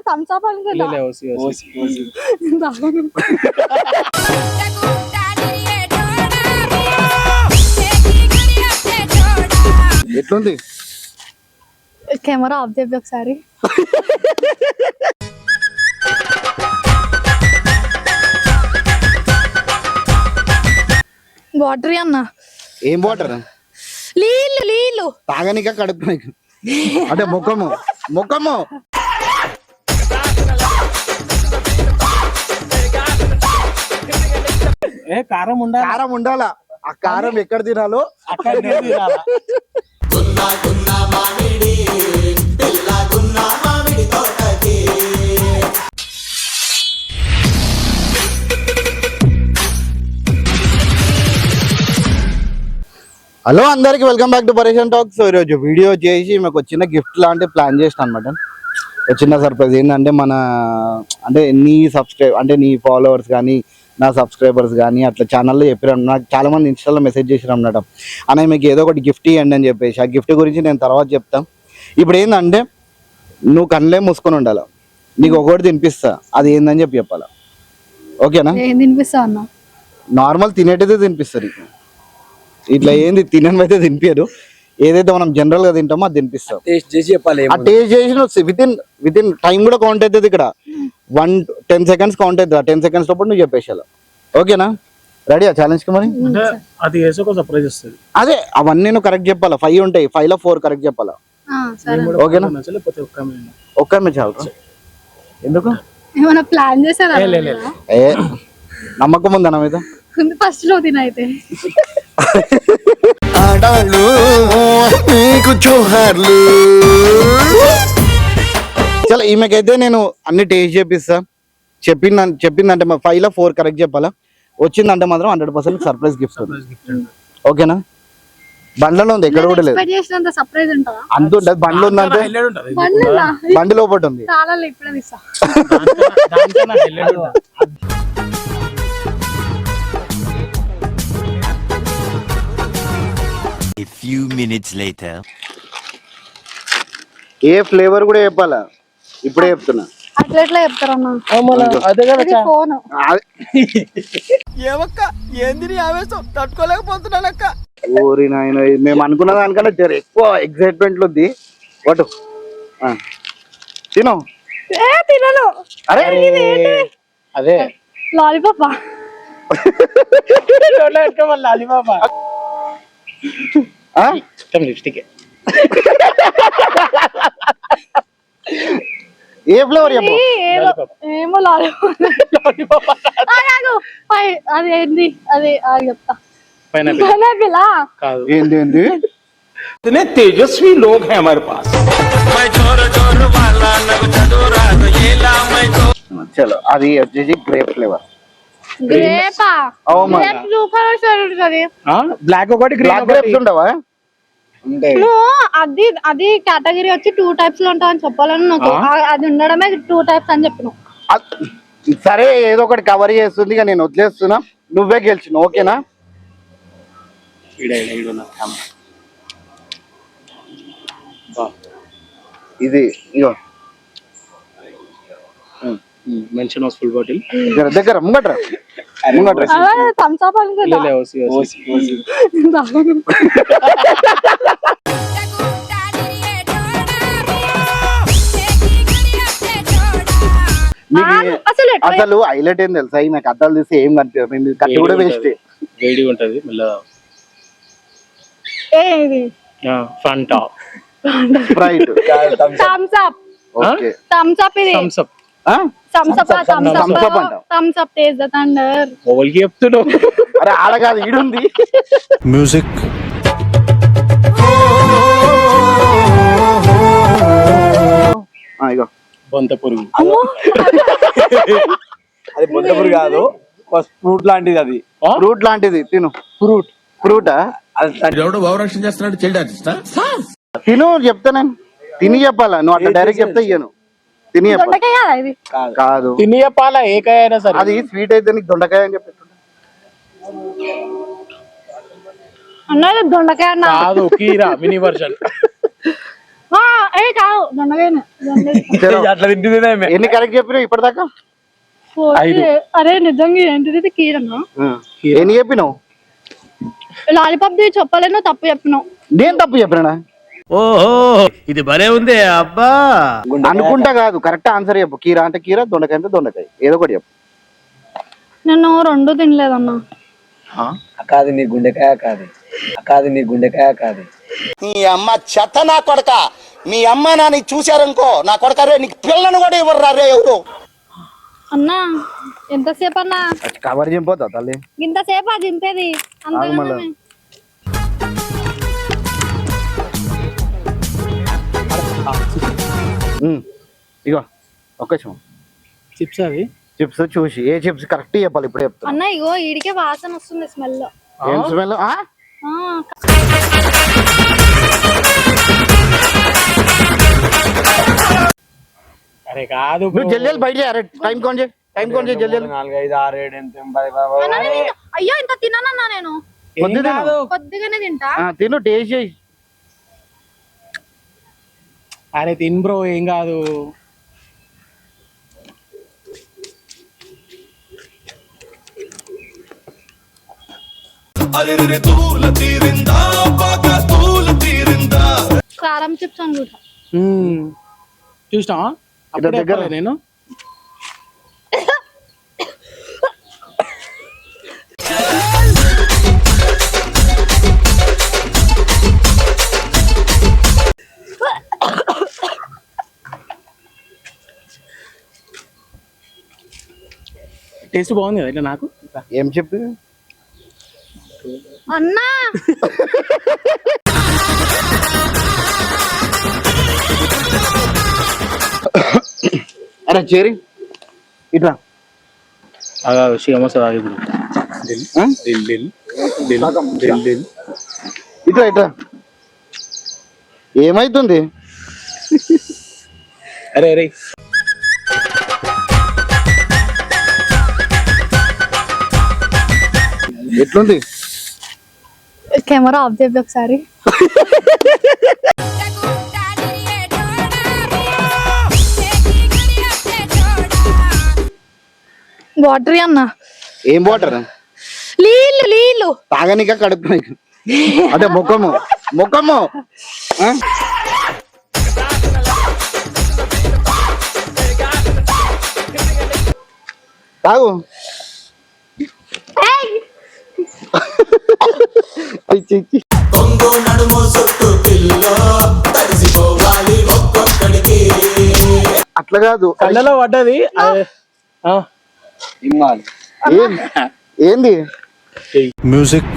Thums up అనుకున్నా. ఎట్లుంది camera off చేద్దాం ఒకసారి. వాటర్ అన్న. ఏం వాటర్? నీళ్ళు నీళ్ళు తాగనిక కడుపు అంటే ముఖము ముఖము. కారం ఉండాలా. ఆ కారం ఎక్కడ తినాలో అక్కడ తినాలా. హలో అందరికి వెల్కమ్ బ్యాక్ టు పరేషన్ టాక్స్. ఈరోజు వీడియో చేసి మాకు చిన్న గిఫ్ట్ లాంటి ప్లాన్ చేసిన అనమాట. చిన్న సర్ప్రైజ్ ఏంటంటే అంటే నీ ఫాలోవర్స్ కానీ నా సబ్స్క్రైబర్స్ కానీ అట్లా ఛానల్లో చెప్పారు. నాకు చాలా మంది ఇన్స్టాలో మెసేజ్ చేసారు అన్నమాట, అన్న మీకు ఏదో ఒకటి గిఫ్ట్ ఇవ్వండి అని చెప్పేసి. ఆ గిఫ్ట్ గురించి నేను తర్వాత చెప్తాను. ఇప్పుడు ఏంటంటే నువ్వు కళ్ళే మూసుకొని ఉండాలి, నీకు ఒకటి తినిపిస్తా, అది ఏందని చెప్పాలా. ఓకేనా? తినిపిస్తా అన్న. నార్మల్ తినేటైతే తినిపిస్తారు, ఇట్లా ఏంది తినని అయితే తినిపారు. ఏదైతే మనం జనరల్ గా తింటామో అది తినిపిస్తాం. టేస్ట్ చేసి చెప్పాలి. ఆ టేస్ట్ చేసి విత్ ఇన్ టైం కూడా కౌంట్ అవుతుంది. ఇక్కడ 10 seconds కౌంట్ అవుతుంది. 10 seconds లోపల నువ్వు చెప్పేసాను. ఓకేనా? రెడీ ఆ ఛాలెంజ్ కి? మరి అది సర్ప్రైజ్ వస్తుంది. అదే అవన్నీ నేను కరెక్ట్ చెప్పాలా. 5 ఉంటాయి, 5 లో 4 కరెక్ట్ చెప్పాలా. ఓకేనా? ఒక్క చాలు. ఎందుకు ప్లాన్ చేశారా? నమ్మకం ఉందా నా మీద? ఫస్ట్ లో తినైతే ఆడాళ్ళు నీకు జోహార్లు. చలో ఈమెకైతే నేను అన్ని టేస్ట్ చేపిస్తా. చెప్పిందంటే 5 లో 4 కరెక్ట్ చెప్పాలా. వచ్చిందంటే మాత్రం 100% సర్ప్రైజ్ గిఫ్ట్. ఓకేనా? బండ్లలో ఉంది, ఎక్కడ కూడా లేదు. అంత ఉండదు. బండ్లు ఉందంటే బండి లోపల ఉంది. A few minutes later. A flavour కూడా చెప్పాలా, ఇప్పుడే చెప్తున్నా. అట్లా చెప్తారన్నా. తట్టుకోలేకపోతున్నానక్క. ఓరి నాయన, మేము అనుకున్న దానికన్నా ఎక్కువ ఎక్సైట్మెంట్ ఉంది. వాటు తిను. అరే అదే లాలీపాప్. Lollipop lipstick. ఏ ఫ్లేవర్ చెప్పు? ఏమో లాలీపాప్. అది ఏంది? అది చెప్తా. పైనాపిల్ కాదు. ఏంది? इतने तेजस्वी लोग हैं हमारे पास. చలో అది వచ్చేసి గ్రేప్ ఫ్లేవర్. బ్లాక్ ఒకటి గ్రేప్స్ ఉండవా? అది కేటగిరీ వచ్చి 2 types లో ఉంటాయని చెప్పాలని నాకు. అది ఉండడమే 2 types అని చెప్పిన. సరే ఏదో ఒకటి కవర్ చేస్తుంది, ఇక నేను వదిలేస్తున్నా. నువ్వే గెలిచిన. ఓకేనా? ఇది ఇగో మెన్షన్ ఆఫ్ ఫుల్ బాటిల్ దగ్గర ముంగట్రా. థమ్స్ అప్ అనుకున్నా. అసలు హైలైట్ ఏం తెలుసా, నాకు అద్దాలు తీస్తే ఏం కనిపించదు, కట్టి కూడా వేస్ట్. వేడిగా ఉంటది. మళ్ళీ Fanta Sprite Thums Up. Okay Thums Up. ఇది Thums Up. Thums Up taste the thunder. ఓల్కి చెప్తున్నావు. అరే ఆడ కాదు, ఈడుంది మ్యూజిక్. ఇగో బొంత పురుగు. అది బొంత పురుగు కాదు, ఫ్రూట్ లాంటిది. అది ఫ్రూట్ లాంటిది. తిను. ఫ్రూటా? భావరక్షణ చేస్తున్నాడు. చైల్డ్ ఆర్టిస్టా? తిను చెప్తా. నేను తిని చెప్పాలా, నువ్వు అట్లా డైరెక్ట్ చెప్తే ఇయ్యను. తిని చెప్పాలి. కాదు, తిని చెప్పాలా. ఏకాయ అయినా సరే. అది స్వీట్ అయితే నీకు దొండకాయ అని చెప్పి అన్నది. దొండకాయ కాదు, కీరా మినీ వర్షన్. అయ్యే కావు దొండగానే అట్లా తింటుంది ఎన్ని కరెక్ట్ చెప్పినావు ఇప్పటిదాకా? అరే నిజంగా ఏంటిది కీరను ఎన్ని చెప్పినావు? లాలీపాప్ చెప్పలేను తప్పు చెప్పినావు. నేను తప్పు చెప్పినా? ఓహో ఇది భలే ఉంది అబ్బా. అనుకుంటా కాదు, కరెక్ట్ ఆన్సర్ చెప్పు. కీర అంటే కీర, దొండకాయ అంటే దొండకాయ, ఏదో ఒకటి చెప్పు. నేను రెండు తినలేదన్నా. కాదు నీ గుండెకాయ కాదు, కాదు నీ గుండెకాయ కాదు. నీ అమ్మ చెత్త నా కొడక, మీ అమ్మ నాని చూశారనుకో నా కొడక రే, నీకు పిల్లను కూడా ఇవ్వరు రే ఎవరు. అన్నా ఎంతసేపు అన్నా కవర్ చింపోతా తల్లి? ఇంతసేపు అది దింపేది అంతగానే. ఇగో ఒక్క చిప్స్ అవి చిప్స్ చూసి ఏ చిప్స్ కరెక్ట్ చెప్పాలి ఇప్పుడు చెప్తా. అన్న ఇగో ఈడికే వాసన వస్తుంది స్మెల్. ఏం స్మెల్? అరే కాదు నువ్వు జల్దీ బయట టైం కొంచెం టైం కొంచెం జల్దీ. 4, 5, 6, 7, 8, 9, అయ్యో ఇంత తిన్నానన్నా నేను. కొద్దిగానే తింటా. తిను, టేస్ట్ చేయి. అరే తిన్ బ్రో, ఏం కాదు. కారం చిప్స్ అనుకుంటా. చూసినా దగ్గర నేను టేస్ట్ బాగుంది కదా ఇట్లా నాకు. ఏం చెప్పి అన్నా అరే చేరి ఇట్లా ఇట్లా ఇట్లా ఏమైతుంది? అరే అరే ఎట్లుంది? కెమెరా ఆఫ్ చేద్దాం ఒకసారి. వాటర్ అన్న. ఏం వాటర్? నీళ్ళు నీళ్ళు తాగనిక కడుపు అంటే ముఖము ముఖము తాగు. అట్లా కాదు, కళ్ళలో పడ్డది. ఏంది మ్యూజిక్?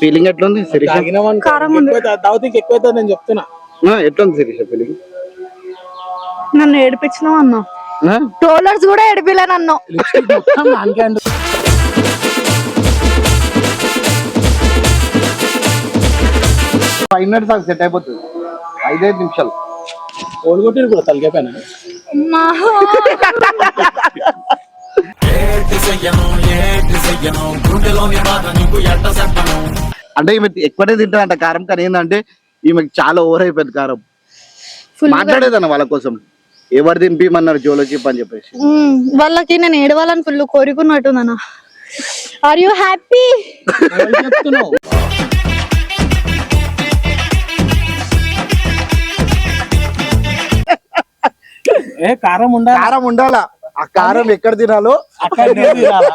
ఫీలింగ్ ఎట్లుంది శిరీష? తాగుతీకి ఎక్కువ నేను చెప్తున్నా. ఎట్లుంది శిరీష ఫీలింగ్? నన్ను ఏడిపించినావు అన్నా. ట్రోలర్స్ కూడా ఏడిపిలేను అన్నావు. 5 minutes సెట్ అయిపోతుంది. 5 నిమిషాలు ఓడిగొట్టి కూడా తలకెపాను. అంటే ఈమె ఎక్కువనే తింటారంట కారం, కానీ ఏంటంటే ఈమెకి చాలా ఓవర్ అయిపోయింది కారం. మాట్లాడేదన్న వాళ్ళ కోసం, ఎవరు తినిపిమన్నారు జోలో చిప్ అని చెప్పేసి. వాళ్ళకి నేను ఏడవాలని ఫుల్ కోరుకున్నట్టుందన్న. Are you happy? చెప్తున్నావు కారం ఉండాలి. కారం ఉండాలా? ఆ కారం ఎక్కడ తినాలో అక్కడ తినాలా.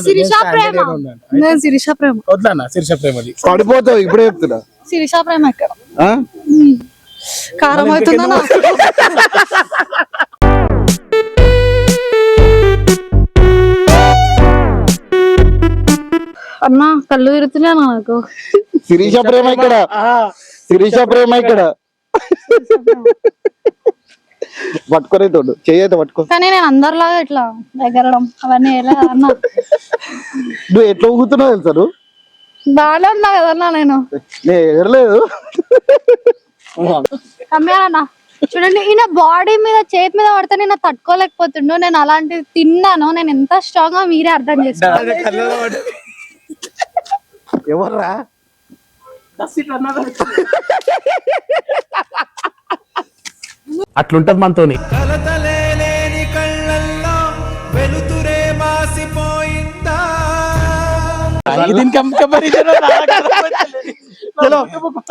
శిరీష ప్రేమ. నేను శిరీష ప్రేమ. వద్దన్నా శిరీష ప్రేమది. పడిపోతావు ఇప్పుడే చెప్తున్నా. శిరీష ప్రేమ ఎక్కడ? కారం అవుతుందన్నా. అన్నా కళ్ళు తిరుగుతున్నా నాకు. శిరీష ప్రేమ ఇక్కడ, శిరీష ప్రేమ ఇక్కడ. పట్టుకునే తోడు చేయైతే పట్టుకో. కానీ నేను అందరిలాగా ఇట్లా ఎగరడం అవన్నీ ఎలా అన్నా. నువ్వు ఎట్లా ఊగుతున్నావు తెలుసా? నువ్వు బాగానే ఉన్నా కదన్నా. నేను ఎగరలేదు. కమ్మేనా చూడండి ఈయన బాడీ మీద చేతి మీద పడితే నేను తట్టుకోలేకపోతుండు. నేను అలాంటిది తిన్నాను. నేను ఎంత స్ట్రాంగ్ మీరే అర్థం చేసుకోవాలి. ఎవర్రా అట్లుంటది మనతోని. దీనికి కంపారిజన్ చలో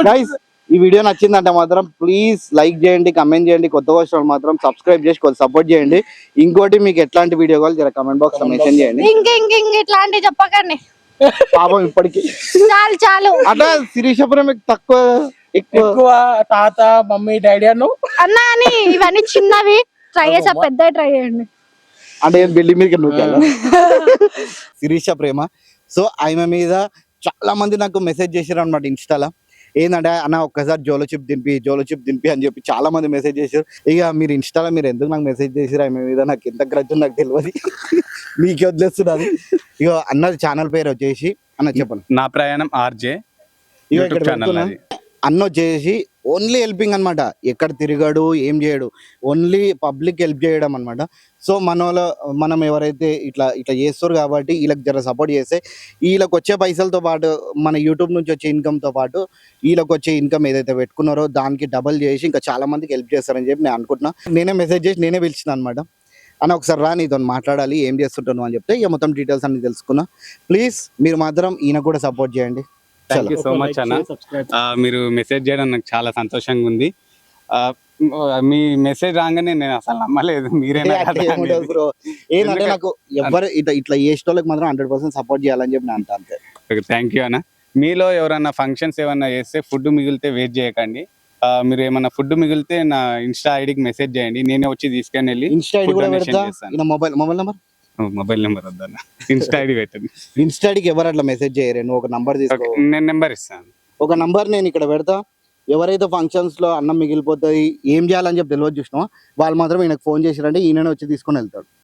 గైస్, ఈ వీడియో నచ్చిందంటే మాత్రం ప్లీజ్ లైక్ చేయండి, కమెంట్ చేయండి, కొత్త వచ్చిన మాత్రం సబ్స్క్రైబ్ చేసి కొంచెం సపోర్ట్ చేయండి. ఇంకోటి మీకు ఎట్లాంటి వీడియో కావాలి జర కమెంట్ బాక్స్ లో మెన్షన్ చేయండి. ఇంక ఇట్లాంటివి చెప్పకండి. పాపం ఇప్పటికి చాలు అట్లా శిరీషపురం మీకు తక్కువ ఎక్కువ తాత మమ్మీ డాడీ అను అన్నా అని ఇవన్నీ చిన్నవి ట్రై చేసా, పెద్ద ట్రై చేయండి. అంటే బిల్డింగ్ మీద నూకాల శిరీష ప్రేమ. సో ఆమె మీద చాలా మంది నాకు మెసేజ్ చేశారు అనమాట ఇన్స్టాలో. ఏంటంటే అన్న ఒక్కసారి జోలో చిప్ దింపి అని చెప్పి చాలా మంది మెసేజ్ చేశారు. ఇక మీరు ఇన్స్టాలో మీరు ఎందుకు నాకు మెసేజ్ చేశారు ఆమె మీద, నాకు ఎంత గ్రజ్జు నాకు తెలియదు, మీకే వదిలేస్తున్నది. ఇక అన్న ఛానల్ పేరు వచ్చేసి అన్న చెప్పండి. నా ప్రయాణం ఆర్జే ఇక యూట్యూబ్ ఇక్కడ ఛానల్ పెడుతున్నా. అన్న వచ్చేసి ఓన్లీ హెల్పింగ్ అనమాట, ఎక్కడ తిరిగాడు ఏం చేయడు, ఓన్లీ పబ్లిక్ హెల్ప్ చేయడం అనమాట. సో మనం ఎవరైతే ఇట్లా చేస్తారు కాబట్టి వీళ్ళకి జర సపోర్ట్ చేస్తే వీళ్ళకి వచ్చే పైసలతో పాటు మన యూట్యూబ్ నుంచి వచ్చే ఇన్కమ్తో పాటు వీళ్ళకి వచ్చే ఇన్కమ్ ఏదైతే పెట్టుకున్నారో దానికి డబల్ చేసి ఇంకా చాలా మందికి హెల్ప్ చేస్తారని చెప్పి నేను అనుకుంటున్నా. నేనే మెసేజ్ చేసి నేనే పిలిచిన అనమాట, అన్న ఒకసారి రా నీతో మాట్లాడాలి, ఏం చేస్తుంటాను అని చెప్తే ఇక మొత్తం డీటెయిల్స్ అన్ని తెలుసుకున్నా. ప్లీజ్ మీరు మాత్రం ఈయన కూడా సపోర్ట్ చేయండి. థ్యాంక్ యూ సో మచ్ అన్న. మీరు మెసేజ్ చేయడం నాకు చాలా సంతోషంగా ఉంది. మీ మెసేజ్ రాగానే నేను అసలు నమ్మలేదు మీరేనా బ్రో. ఏంటంటే నాకు ఎవరు ఇట్లా చేసేటోళ్ళకి మాత్రం 100% సపోర్ట్ చేయాలని చెప్పి నేను అంటా అంతే. థ్యాంక్ యూ అన్న. మీలో ఎవరన్నా ఫంక్షన్స్ ఏమన్నా చేస్తే ఫుడ్ మిగిలితే వెయిట్ చేయకండి. మీరు ఏమన్నా ఫుడ్ మిగిలితే నా ఇన్స్టా ఐడికి మెసేజ్ చేయండి, నేనే వచ్చి తీసుకొని వెళ్ళి ఇన్స్టా ఐడి కూడా పెడతా. ఈయన మొబైల్ నెంబర్ వద్దన్న, ఇన్స్టా ఐడి పెట్టండి. ఇన్స్టా ఐడికి ఎవరు అట్లా మెసేజ్ చేయరు, నువ్వు ఒక నంబర్ తీసుకో. నేను నెంబర్ ఇస్తాను, ఒక నంబర్ నేను ఇక్కడ పెడతా. ఎవరైతే ఫంక్షన్స్ లో అన్నం మిగిలిపోతుంది ఏం చేయాలని చెప్పి తెలియదు చూసినా వాళ్ళు మాత్రం ఈయనకు ఫోన్ చేసిరంటే ఈయననే వచ్చి తీసుకొని వెళ్తాడు.